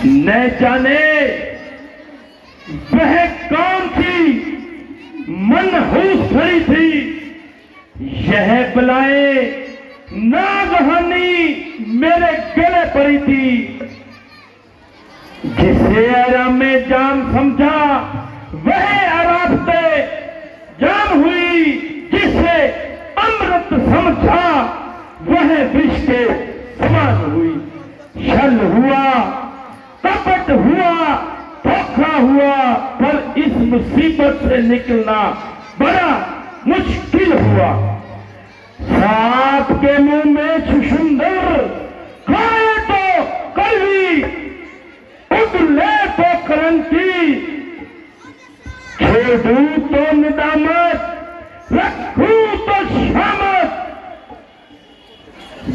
न जाने वह कौन सी मनहूस भरी थी, यह बलाए नागहानी मेरे गले पड़ी थी। जिसे आराम में जान समझा वह आराफते जान हुई, जिसे अमृत समझा वह विष के समान हुई। छल हुआ, कपट हुआ, धोखा हुआ, पर इस मुसीबत से निकलना बड़ा मुश्किल हुआ। सांप के मुंह में छुछुंदर, खाए तो कड़वी, उगले तो करंती, छोड़ू तो निदामत, रखूं तो शामत।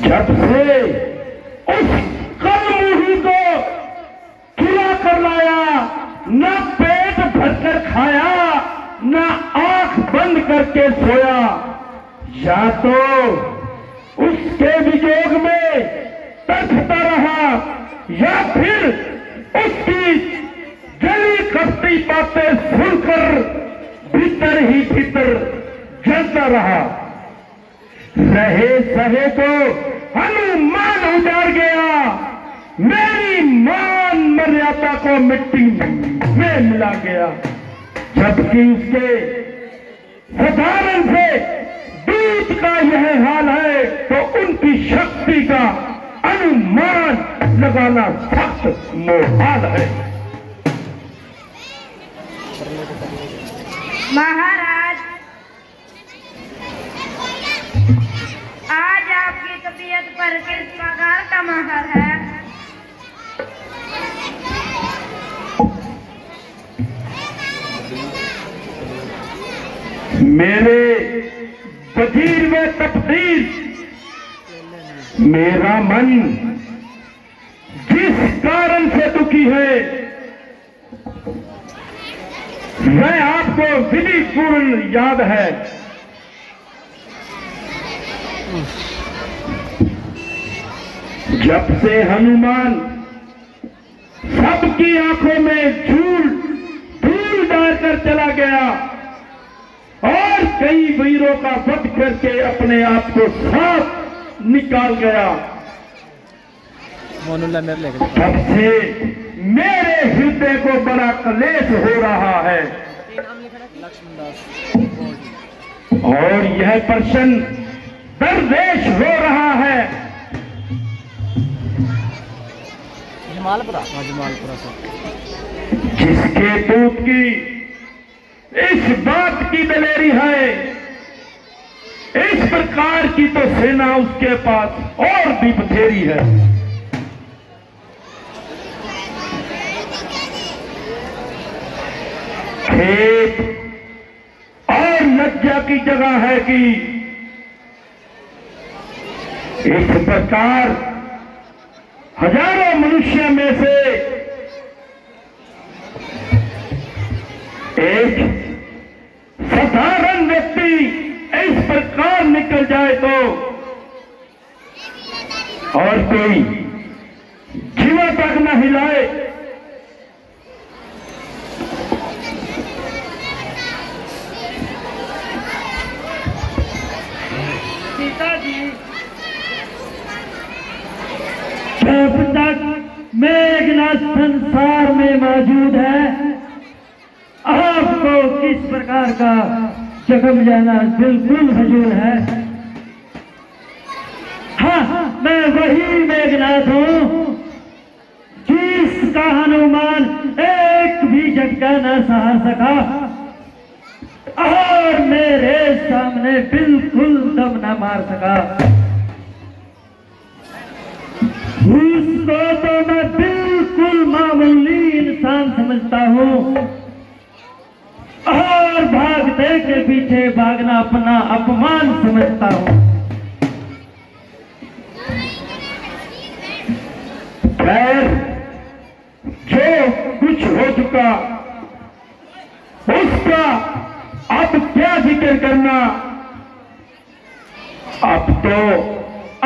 जब से उस कलमुही को खिला कर लाया, न पेट भरकर खाया, न आंख बंद करके सोया, या तो उसके वियोग में तड़पता रहा, या फिर उसकी जली कपटी बातें सुनकर भीतर ही भीतर जलता रहा। रहे सहे को हनुमान उजाड़ गया, मेरी मान मर्यादा को मिट्टी में मिला गया। जबकि उसके साधारण से दूत का यह हाल है, तो उनकी शक्ति का अनुमान लगाना सख्त मुहाल है। महाराज, आज आपकी तबीयत पर किस प्रकार का महर है? मेरे वजीर व तकदीर, मेरा मन जिस कारण से दुखी है, वह आपको विधि पूर्ण याद है। जब से हनुमान सबकी आंखों में धूल डालकर चला गया और कई वीरों का वध करके अपने आप को साफ निकाल गया, तब से मेरे हृदय को बड़ा क्लेश हो रहा है। और यह प्रश्न दरदेश हो रहा है। जमालपुरा जिसके दूत की इस बात की दलेरी है, इस प्रकार की तो सेना उसके पास और भी बथेरी है। खेत और लज्जा की जगह है कि इस प्रकार हजारों मनुष्य में से एक साधारण व्यक्ति इस प्रकार निकल जाए तो और कोई जीवा तक न हिलाए। जब तक मेघनाथ संसार में मौजूद है, आपको किस प्रकार का जख्म जाना बिल्कुल हजूर है। हाँ, मैं वही मेघनाथ हूँ जिसका हनुमान एक भी झटका न सहा सका और मेरे सामने बिल्कुल दम न मार सका। उस उसको तो मैं बिल्कुल मामूली इंसान समझता हूँ और भागते के पीछे भागना अपना अपमान समझता हूँ। खैर, जो कुछ हो चुका उसका अब क्या जिक्र करना। अब तो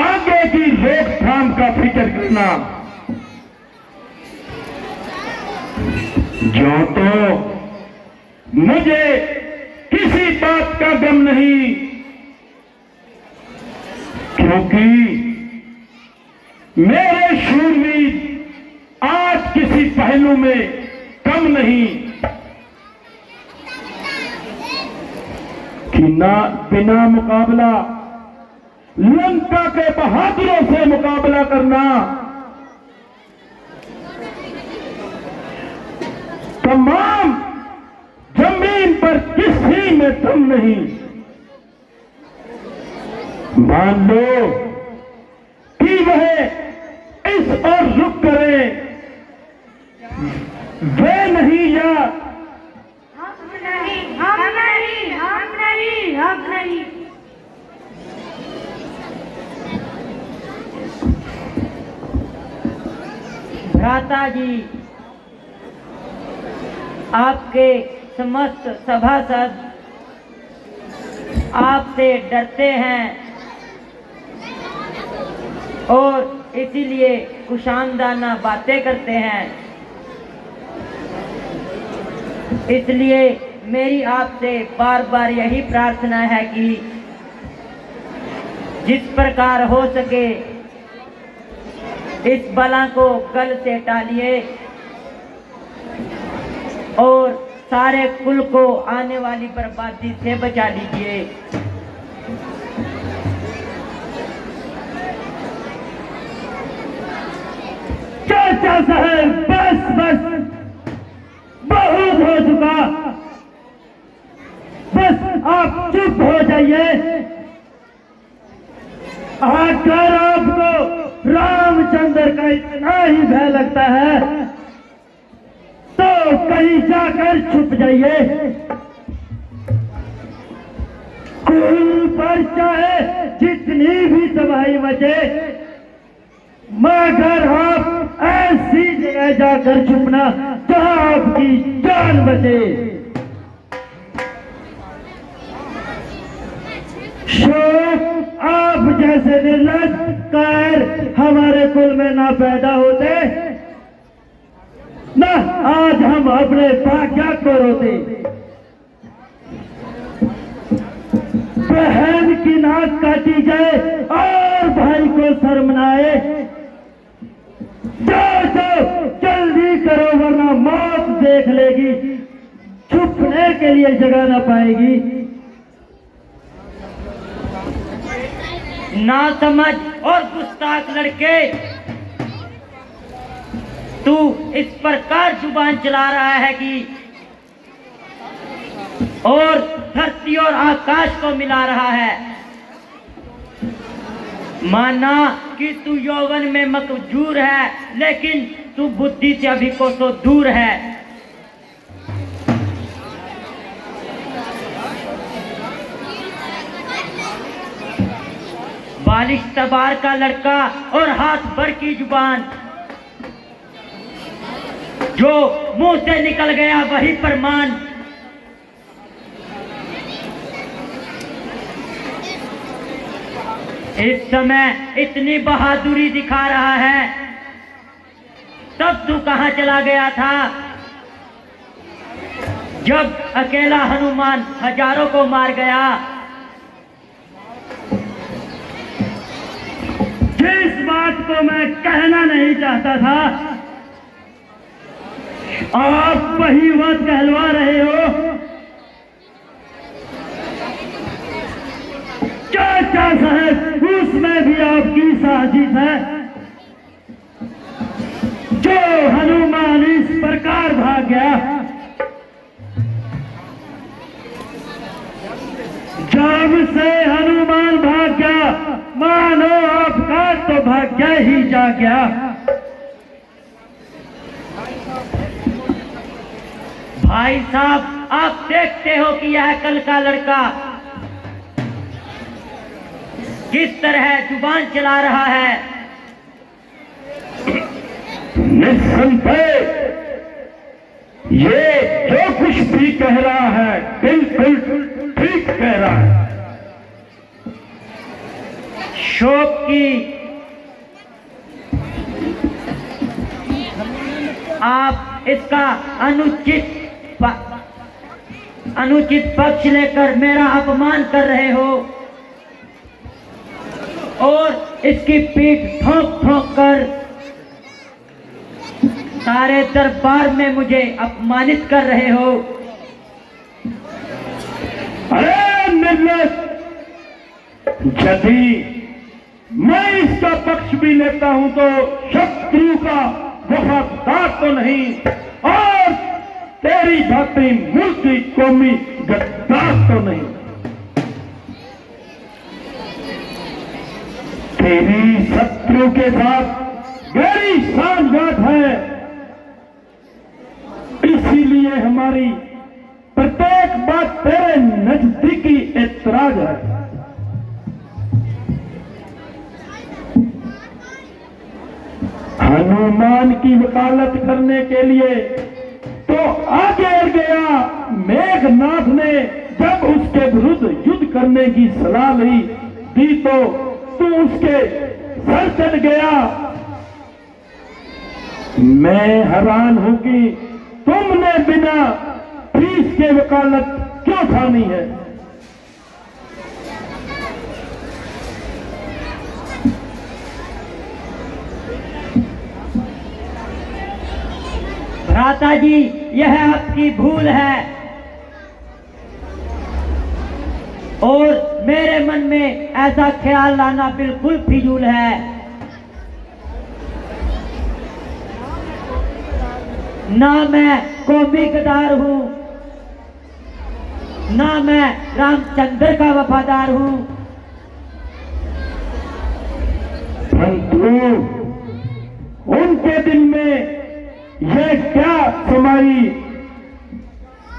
आगे की रोकथाम का फिक्र करना। जो तो मुझे किसी बात का गम नहीं, क्योंकि मेरे शूरवीर आज किसी पहलू में कम नहीं कि ना बिना मुकाबला लंका के बहादुरों से मुकाबला करना, तमाम जमीन पर किसी में दम नहीं। मान लो कि वह इस और रुक करें, वे नहीं या हम नहीं, हम नहीं, हम नहीं, हम नहीं। भ्राता जी, आपके समस्त सभासद आपसे डरते हैं और इसीलिए कुशानदाना बातें करते हैं। इसलिए मेरी आपसे बार बार यही प्रार्थना है कि जिस प्रकार हो सके इस बला को गल से टालिए और सारे कुल को आने वाली बर्बादी से बचा लीजिए। चाचा साहब, बस बस, बहुत हो चुका। बस आप चुप हो जाइए। अगर आपको रामचंद्र का इतना ही भय लगता है तो कहीं जाकर छुप जाइए। कुल पर चाहे जितनी भी तबाही मचे, मगर आप ऐसी जगह जाकर छुपना जहां आपकी जान बचे। शोक, आप जैसे निर्लज कायर हमारे कुल में ना पैदा होते, ना आज हम अपने भाग्य को रोते। बहन की नाक काटी जाए और भाई को शर्मनाए। जाओ जल्दी करो वरना मौत देख लेगी, छुपने के लिए जगह न पाएगी। नासमझ और गुस्ताख लड़के, तू इस प्रकार जुबान चला रहा है कि और धरती और आकाश को मिला रहा है। माना कि तू यौवन में मकजूर है, लेकिन तू बुद्धि से अभी कोसों दूर है। बालिश तबार का लड़का और हाथ भर की जुबान, जो मुंह से निकल गया वही प्रमाण। इस समय इतनी बहादुरी दिखा रहा है, तब तू कहां चला गया था जब अकेला हनुमान हजारों को मार गया। जिस बात को मैं कहना नहीं चाहता था, आप वही बात कहलवा रहे हो। चाचा साहब, उसमें भी आपकी साजिश है। जो हनुमान इस प्रकार भाग गया, जब से हनुमान भाग गया, मानो आपका तो भाग्य ही जा गया। भाई साहब, आप देखते हो कि यह कल का लड़का किस तरह जुबान चला रहा है। निस्संदेह ये जो कुछ भी कह रहा है बिल्कुल ठीक कह रहा है। शोक की आप इसका अनुचित पक्ष लेकर मेरा अपमान कर रहे हो और इसकी पीठ ठोक ठोक कर सारे दरबार में मुझे अपमानित कर रहे हो। अरे निर्लज, यदि मैं इसका पक्ष भी लेता हूं तो शत्रु का वफादार तो नहीं और तेरी भांति मुल्की कौमी गद्दार तो नहीं। तेरी शत्रु के साथ गहरी सांठगांठ है, इसीलिए हमारी प्रत्येक बात तेरे नजदीकी ऐतराज है। हनुमान की वकालत करने के लिए तो आगे गया मेघनाथ ने, जब उसके विरुद्ध युद्ध करने की सलाह दी तो तू उसके सर चढ़ गया। मैं हैरान हूं कि तुमने बिना फीस के वकालत क्यों ठानी है। भ्राता जी, यह आपकी भूल है और मेरे मन में ऐसा ख्याल लाना बिल्कुल फिजूल है। ना मैं कौमी गद्दार हूं, ना मैं रामचंद्र का वफादार हूं। परंतु उनके दिल में यह क्या समाई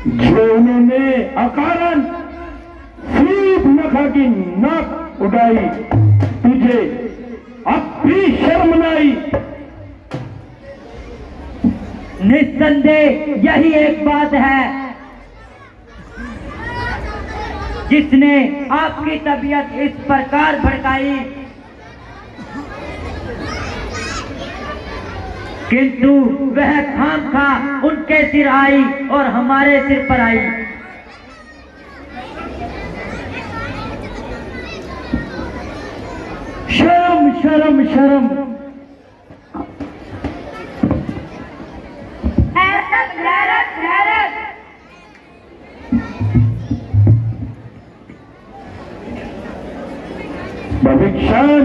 जो उन्होंने अकारण सूप नखा की नाक उड़ाई। तुझे अब भी शर्म नहीं? निस्संदेह यही एक बात है जिसने आपकी तबीयत इस प्रकार भड़काई, किंतु वह खामखा उनके सिर आई और हमारे सिर पर आई। शर्म शर्म शर्म। हैरत हैरत हैरत। भविष्यान,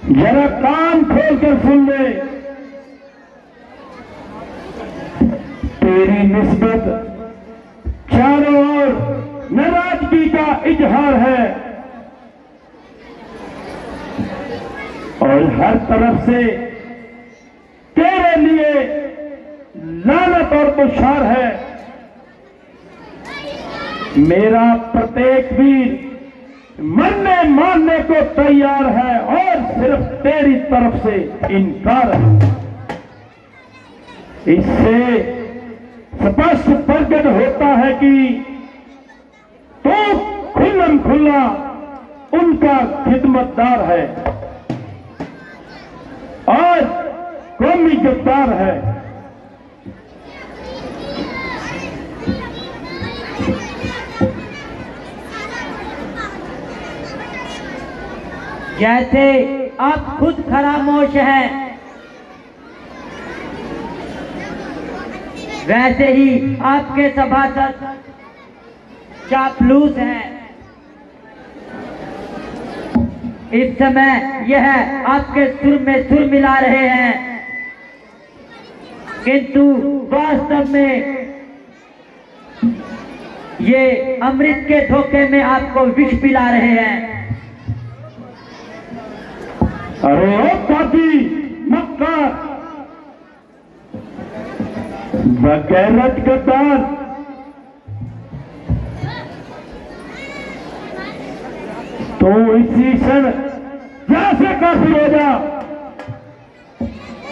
जरा कान खोल कर सुन ले। तेरी निस्बत चारों ओर नाराजगी का इजहार है और हर तरफ से तेरे लिए लानत और तुषार है। मेरा प्रत्येक वीर मरने मारने को तैयार है और सिर्फ तेरी तरफ से इनकार है। इससे स्पष्ट प्रकट होता है कि तू खुल्लम खुल्ला उनका खिदमतदार है और कौमी गद्दार है। जैसे आप खुद खामोश हैं, वैसे ही आपके सभासद चापलूस हैं। इस समय यह आपके सुर में सुर मिला रहे हैं, किंतु वास्तव में ये अमृत के धोखे में आपको विष पिला रहे हैं। अरे ओ पापी मक्कार, बगैरत गद्दार, तो इसी क्षण यहां से काफिर हो जा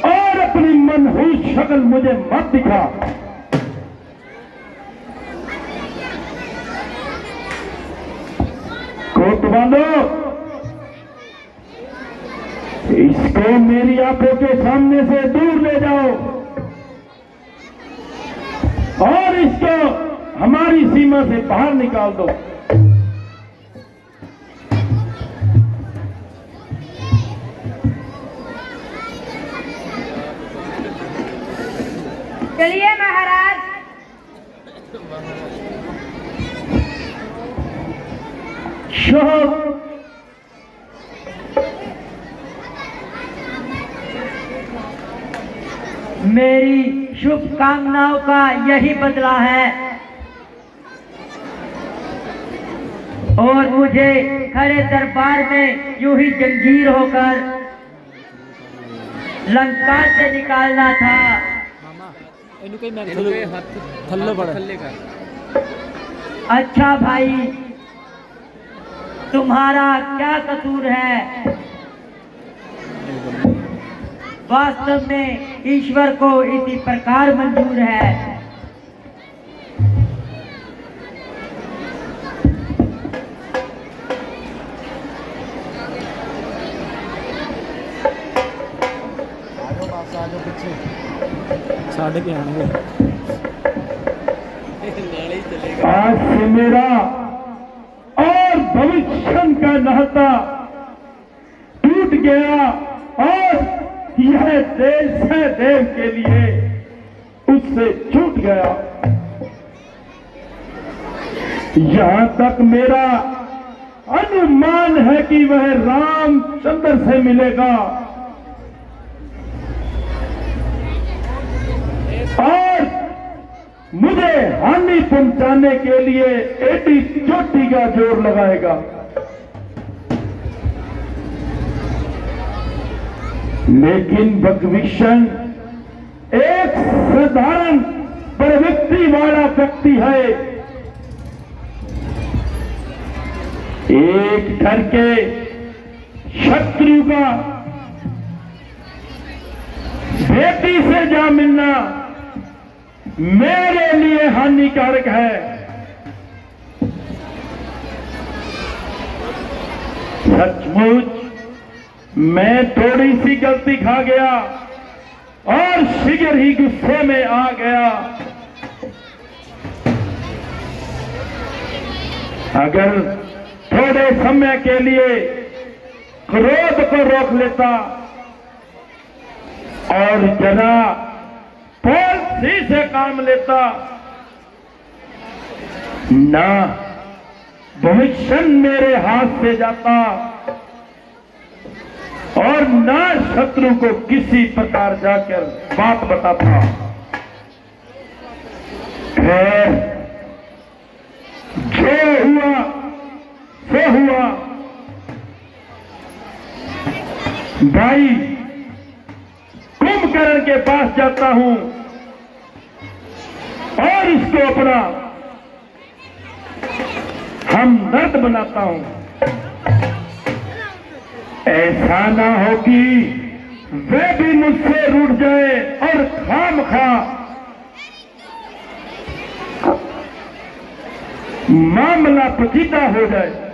और अपनी मनहूस शक्ल मुझे मत दिखा। कोतवालो, इसको मेरी आंखों के सामने से दूर ले जाओ और इसको हमारी सीमा से बाहर निकाल दो। चलिए महाराज। शोहर, मेरी शुभकामनाओं का यही बदला है और मुझे खड़े दरबार में यूं ही जंजीर होकर लंका से निकालना था। अच्छा भाई, तुम्हारा क्या कसूर है? वास्तव में ईश्वर को इसी प्रकार मंजूर है। आज से मेरा और भविष्य का नाता टूट गया और यह देश है देव के लिए उससे छूट गया। यहां तक मेरा अनुमान है कि वह रामचंद्र से मिलेगा और मुझे हानि पहुंचाने के लिए एडी चोटी का जोर लगाएगा। लेकिन भगविशन एक साधारण प्रवृत्ति वाला व्यक्ति है। एक घर के शत्रु का बेटी से जा मिलना मेरे लिए हानिकारक है। सचमुच मैं थोड़ी सी गलती खा गया और शीघ्र ही गुस्से में आ गया। अगर थोड़े समय के लिए क्रोध को रोक लेता और जरा पॉलिसी से काम लेता, ना भविष्य मेरे हाथ से जाता और ना शत्रु को किसी प्रकार जाकर बात बताता। खैर, जो हुआ सो हुआ। भाई, कुंभकर्ण के पास जाता हूं और इसको अपना हमदर्द बनाता हूं। ऐसा ना हो कि वे भी मुझसे रूठ जाए और खामखा मामला पेचीदा हो जाए।